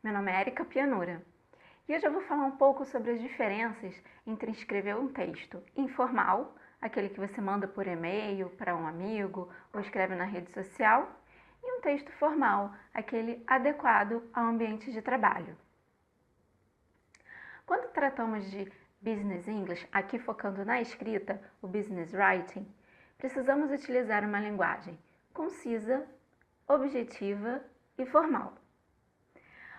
Meu nome é Erika Pianura e hoje eu vou falar um pouco sobre as diferenças entre escrever um texto informal, aquele que você manda por e-mail para um amigo ou escreve na rede social, e um texto formal, aquele adequado ao ambiente de trabalho. Quando tratamos de Business English, aqui focando na escrita, o Business Writing, precisamos utilizar uma linguagem concisa, objetiva e formal.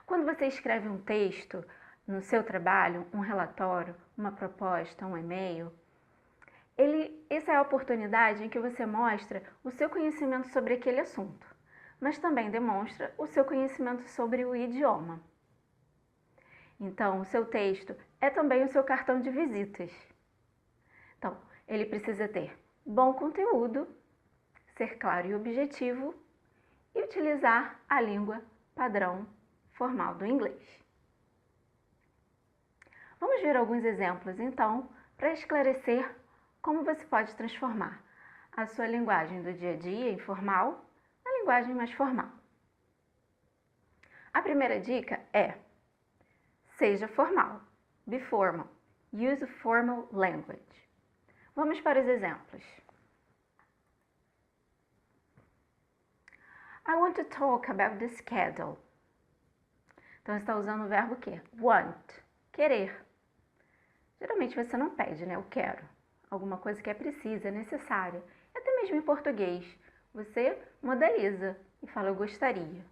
Quando você escreve um texto no seu trabalho, um relatório, uma proposta, um e-mail, essa é a oportunidade em que você mostra o seu conhecimento sobre aquele assunto, mas também demonstra o seu conhecimento sobre o idioma. Então, o seu texto é também o seu cartão de visitas. Então, ele precisa ter bom conteúdo, ser claro e objetivo e utilizar a língua padrão formal do inglês. Vamos ver alguns exemplos, então, para esclarecer como você pode transformar a sua linguagem do dia a dia, informal, na linguagem mais formal. A primeira dica é: seja formal. Be formal. Use formal language. Vamos para os exemplos. I want to talk about the schedule. Então, você está usando o verbo quê? Want. Querer. Geralmente você não pede, né? Eu quero. Alguma coisa que é precisa, é necessária. Até mesmo em português. Você modaliza e fala eu gostaria.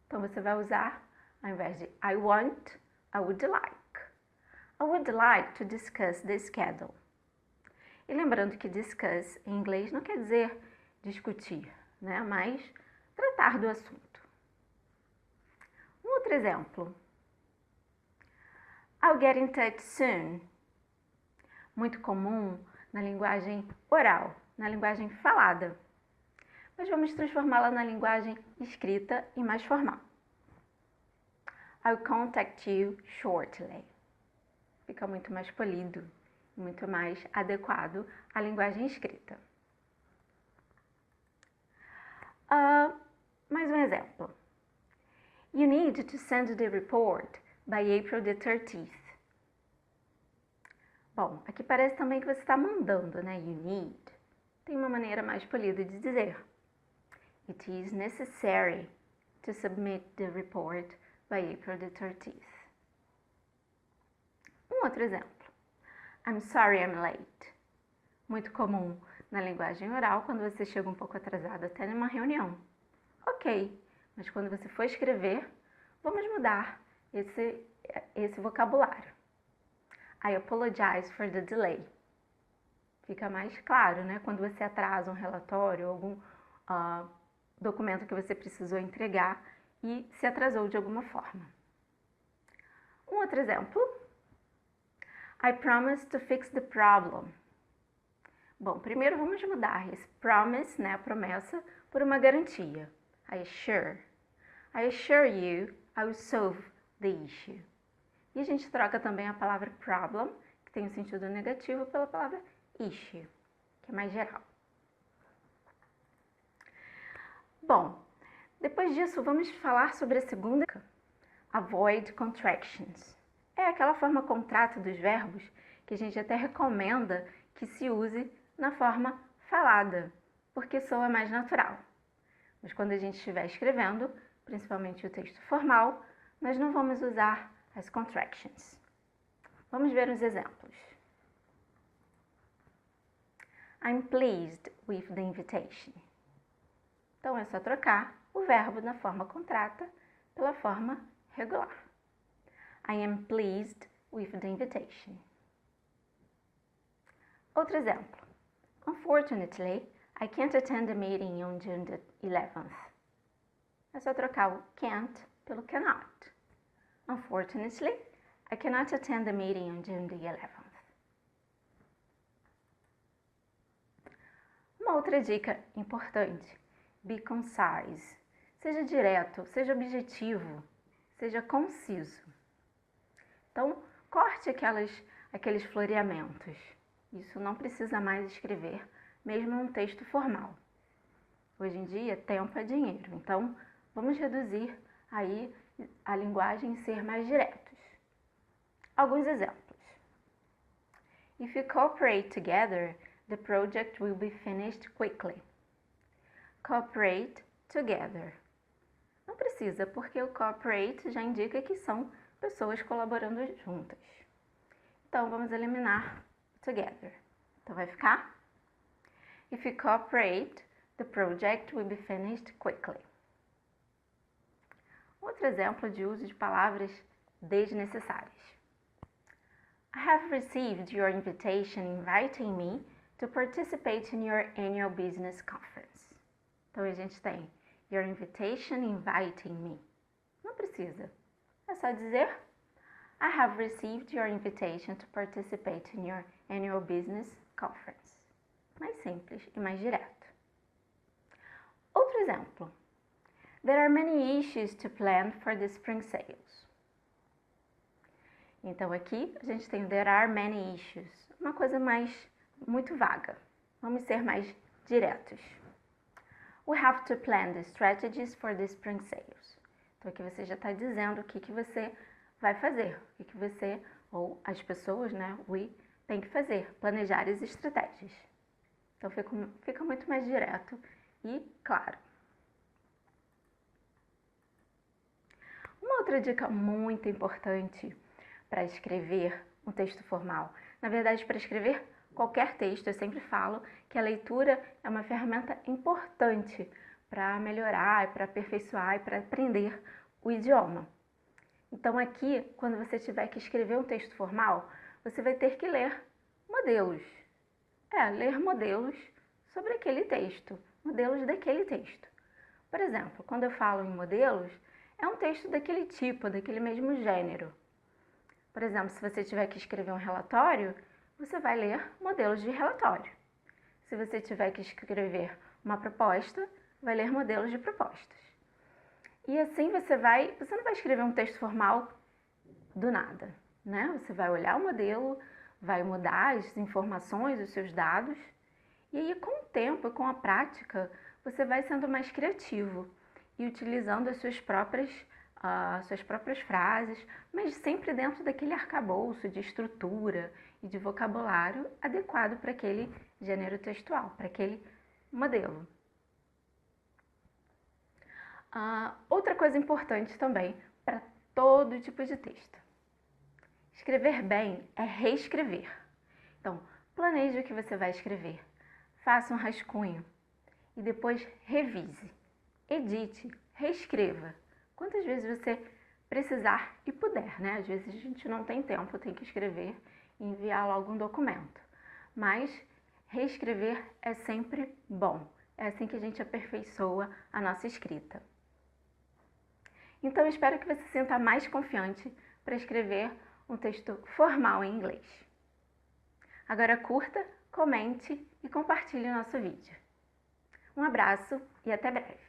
Então, você vai usar, ao invés de I want, I would like. I would like to discuss the schedule. E lembrando que discuss em inglês não quer dizer discutir, né? Mas tratar do assunto. Um outro exemplo. I'll get in touch soon. Muito comum na linguagem oral, na linguagem falada. Mas vamos transformá-la na linguagem escrita e mais formal. I'll contact you shortly. Fica muito mais polido, muito mais adequado à linguagem escrita. Mais um exemplo. You need to send the report by April the 30th. Bom, aqui parece também que você está mandando, né? You need. Tem uma maneira mais polida de dizer. It is necessary to submit the report by April the 30th. Um outro exemplo. I'm sorry I'm late. Muito comum na linguagem oral quando você chega um pouco atrasado até numa reunião. Ok, mas quando você for escrever, vamos mudar esse vocabulário. I apologize for the delay. Fica mais claro, né? Quando você atrasa um relatório ou algum documento que você precisou entregar e se atrasou de alguma forma. Um outro exemplo. I promise to fix the problem. Bom, primeiro vamos mudar esse promise, né, a promessa, por uma garantia. I assure. I assure you I will solve the issue. E a gente troca também a palavra problem, que tem um sentido negativo, pela palavra issue, que é mais geral. Bom, depois disso vamos falar sobre a segunda dica. Avoid contractions. É aquela forma contrata dos verbos que a gente até recomenda que se use na forma falada, porque soa mais natural. Mas quando a gente estiver escrevendo, principalmente o texto formal, nós não vamos usar as contractions. Vamos ver os exemplos. I'm pleased with the invitation. Então é só trocar o verbo na forma contrata pela forma regular. I am pleased with the invitation. Outro exemplo. Unfortunately, I can't attend the meeting on June the 11th. É só trocar o can't pelo cannot. Unfortunately, I cannot attend the meeting on June the 11th. Uma outra dica importante. Be concise. Seja direto, seja objetivo, seja conciso. Então, corte aqueles floreamentos. Isso não precisa mais escrever, mesmo num texto formal. Hoje em dia, tempo é dinheiro. Então, vamos reduzir aí a linguagem e ser mais diretos. Alguns exemplos. If you cooperate together, the project will be finished quickly. Cooperate together. Não precisa, porque o cooperate já indica que são pessoas colaborando juntas. Então, vamos eliminar together. Então, vai ficar: If you cooperate, the project will be finished quickly. Outro exemplo de uso de palavras desnecessárias. I have received your invitation inviting me to participate in your annual business conference. Então, a gente tem your invitation inviting me. Não precisa. É só dizer I have received your invitation to participate in your annual business conference. Mais simples e mais direto. Outro exemplo. There are many issues to plan for the spring sales. Então aqui a gente tem there are many issues. Uma coisa muito vaga. Vamos ser mais diretos. We have to plan the strategies for the spring sales. Então aqui você já está dizendo o que você vai fazer, o que você, ou as pessoas, né, tem que fazer, planejar as estratégias. Então fica muito mais direto e claro. Uma outra dica muito importante para escrever um texto formal, na verdade para escrever qualquer texto, eu sempre falo que a leitura é uma ferramenta importante para melhorar, para aperfeiçoar e para aprender o idioma. Então aqui, quando você tiver que escrever um texto formal, você vai ter que ler modelos. Ler modelos sobre aquele texto, modelos daquele texto. Por exemplo, quando eu falo em modelos, é um texto daquele tipo, daquele mesmo gênero. Por exemplo, se você tiver que escrever um relatório, você vai ler modelos de relatório. Se você tiver que escrever uma proposta, vai ler modelos de propostas. E assim você não vai escrever um texto formal do nada, né? Você vai olhar o modelo, vai mudar as informações, os seus dados, e aí com o tempo, com a prática, você vai sendo mais criativo e utilizando as suas próprias frases, mas sempre dentro daquele arcabouço de estrutura e de vocabulário adequado para aquele gênero textual, para aquele modelo. Outra coisa importante também para todo tipo de texto. Escrever bem é reescrever. Então, planeje o que você vai escrever, faça um rascunho e depois revise, edite, reescreva. Quantas vezes você precisar e puder, né? Às vezes a gente não tem tempo, tem que escrever e enviar logo um documento. Mas reescrever é sempre bom. É assim que a gente aperfeiçoa a nossa escrita. Então, eu espero que você se sinta mais confiante para escrever um texto formal em inglês. Agora curta, comente e compartilhe o nosso vídeo. Um abraço e até breve!